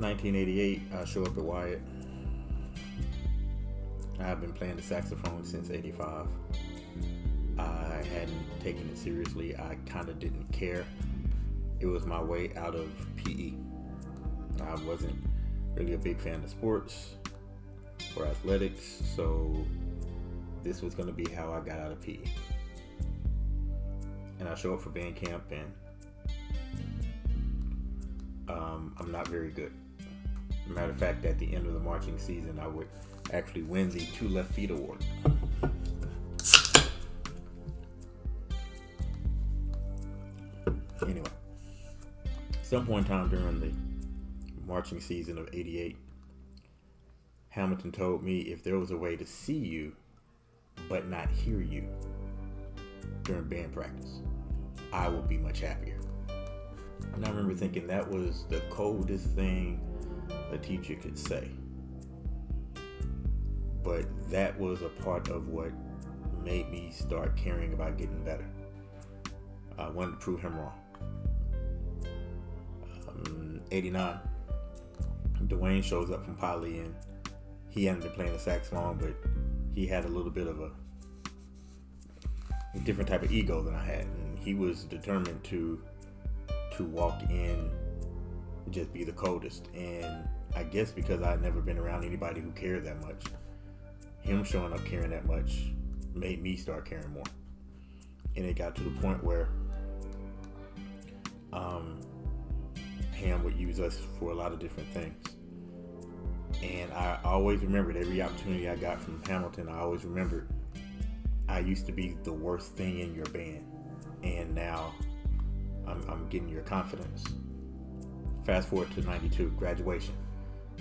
1988, I show up at Wyatt. I've been playing the saxophone since 85. I hadn't taken it seriously. I kind of didn't care. It was my way out of PE. I wasn't really a big fan of sports or athletics, so this was going to be how I got out of PE. And I show up for band camp, and I'm not very good. As a matter of fact, at the end of the marching season, I would actually win the 2 Left Feet Award. Anyway, some point in time during the marching season of 88, Hamilton told me if there was a way to see you but not hear you during band practice, I would be much happier. And I remember thinking that was the coldest thing a teacher could say. But that was a part of what made me start caring about getting better. I wanted to prove him wrong. 89, Dwayne shows up from Poly, and he hadn't been playing the saxophone, but he had a little bit of a different type of ego than I had, and he was determined to walk in and just be the coldest. And I guess because I had never been around anybody who cared that much, him showing up caring that much made me start caring more. And it got to the point where Ham would use us for a lot of different things. And I always remembered every opportunity I got from Hamilton. I always remembered I used to be the worst thing in your band, and now I'm getting your confidence. Fast forward to 92, graduation.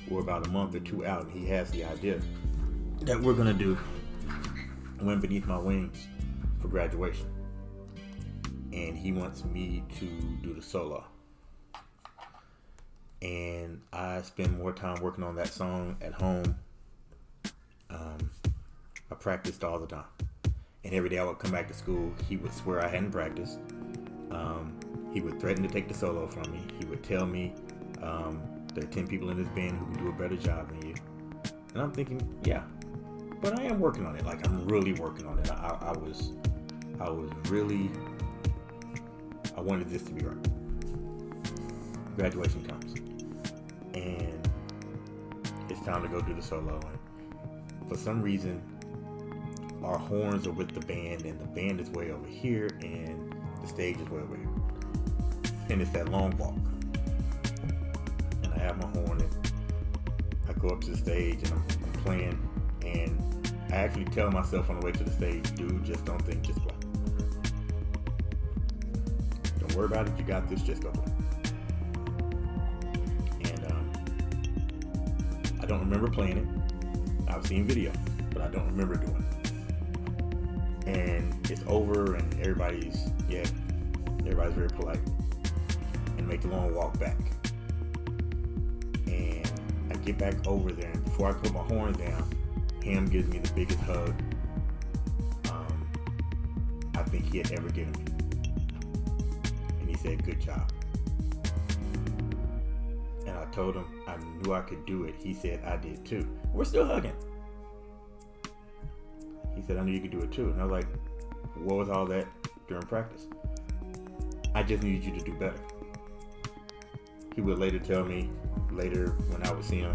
We're about a month or two out, and he has the idea that we're going to do Wind Beneath My Wings for graduation. And he wants me to do the solo. And I spend more time working on that song at home. I practiced all the time. And every day I would come back to school, he would swear I hadn't practiced. He would threaten to take the solo from me. He would tell me there are 10 people in this band who can do a better job than you. And I'm thinking, yeah, but I am working on it. Like, I'm really working on it. I was really, I wanted this to be right. Graduation comes, and it's time to go do the solo. And for some reason, our horns are with the band, and the band is way over here, and the stage is way over here. And it's that long walk. And I have my horn, and I go up to the stage, and I'm playing, and I actually tell myself on the way to the stage, dude, just don't think, just play. Don't worry about it, you got this, just go play. I don't remember playing it. I've seen video, but I don't remember doing it. And it's over, and everybody's very polite, and make the long walk back. And I get back over there, and before I put my horn down, Ham gives me the biggest hug I think he had ever given me. And he said, "Good job." And I told him I knew I could do it. He said, "I did too." We're still hugging. He said, "I knew you could do it too." And I was like, what was all that during practice? I just needed you to do better. He would later tell me, when I would see him,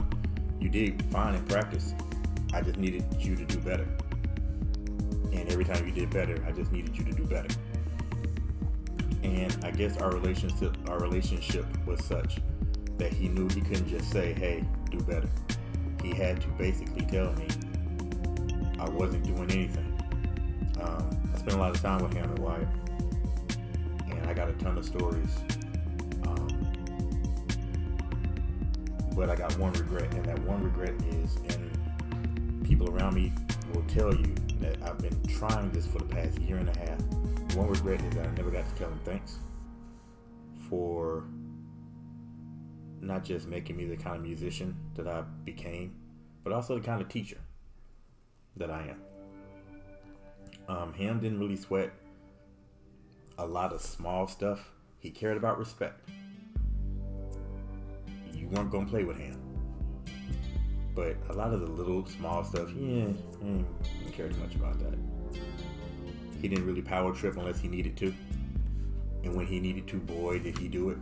"You did fine in practice. I just needed you to do better. And every time you did better, I just needed you to do better." And I guess our relationship was such that he knew he couldn't just say, "Hey, do better." He had to basically tell me I wasn't doing anything. I spent a lot of time with him at Wyatt, and I got a ton of stories. But I got one regret, and that one regret is, and people around me will tell you that I've been trying this for the past year and a half. One regret is that I never got to tell him thanks for not just making me the kind of musician that I became, but also the kind of teacher that I am. Ham didn't really sweat a lot of small stuff. He cared about respect. You weren't gonna play with Ham. But a lot of the little small stuff, I didn't care too much about that. He didn't really power trip unless he needed to. And when he needed to, boy, did he do it.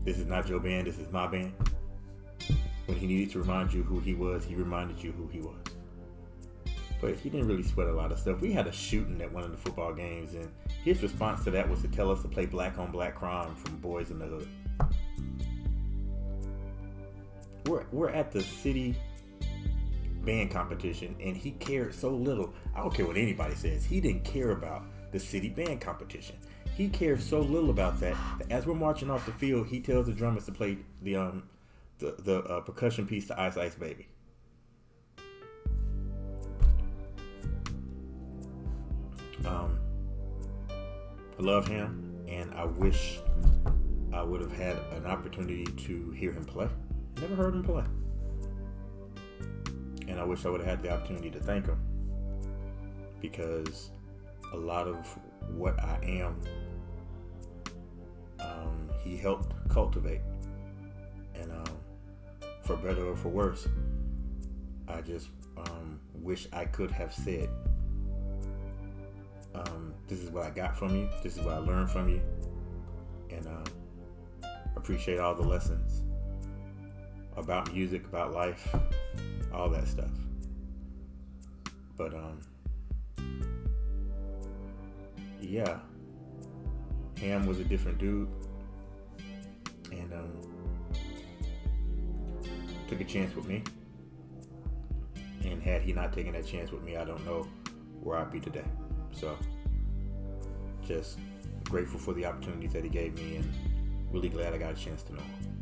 This is not your band, this is my band. When he needed to remind you who he was, he reminded you who he was. But he didn't really sweat a lot of stuff. We had a shooting at one of the football games, and his response to that was to tell us to play Black on Black Crime from Boys in the Hood. We're at the city band competition, and he cared so little. I don't care what anybody says. He didn't care about the city band competition. He cared so little about that as we're marching off the field, he tells the drummers to play the percussion piece to Ice Ice Baby. I love him, and I wish I would have had an opportunity to hear him play. Never heard him play. And I wish I would have had the opportunity to thank him, because a lot of what I am, he helped cultivate. And for better or for worse, I just wish I could have said, this is what I got from you, this is what I learned from you, and appreciate all the lessons about music, about life, all that stuff. But yeah, Ham was a different dude, and took a chance with me. And had he not taken that chance with me, I don't know where I'd be today. So, just grateful for the opportunities that he gave me, and really glad I got a chance to know him.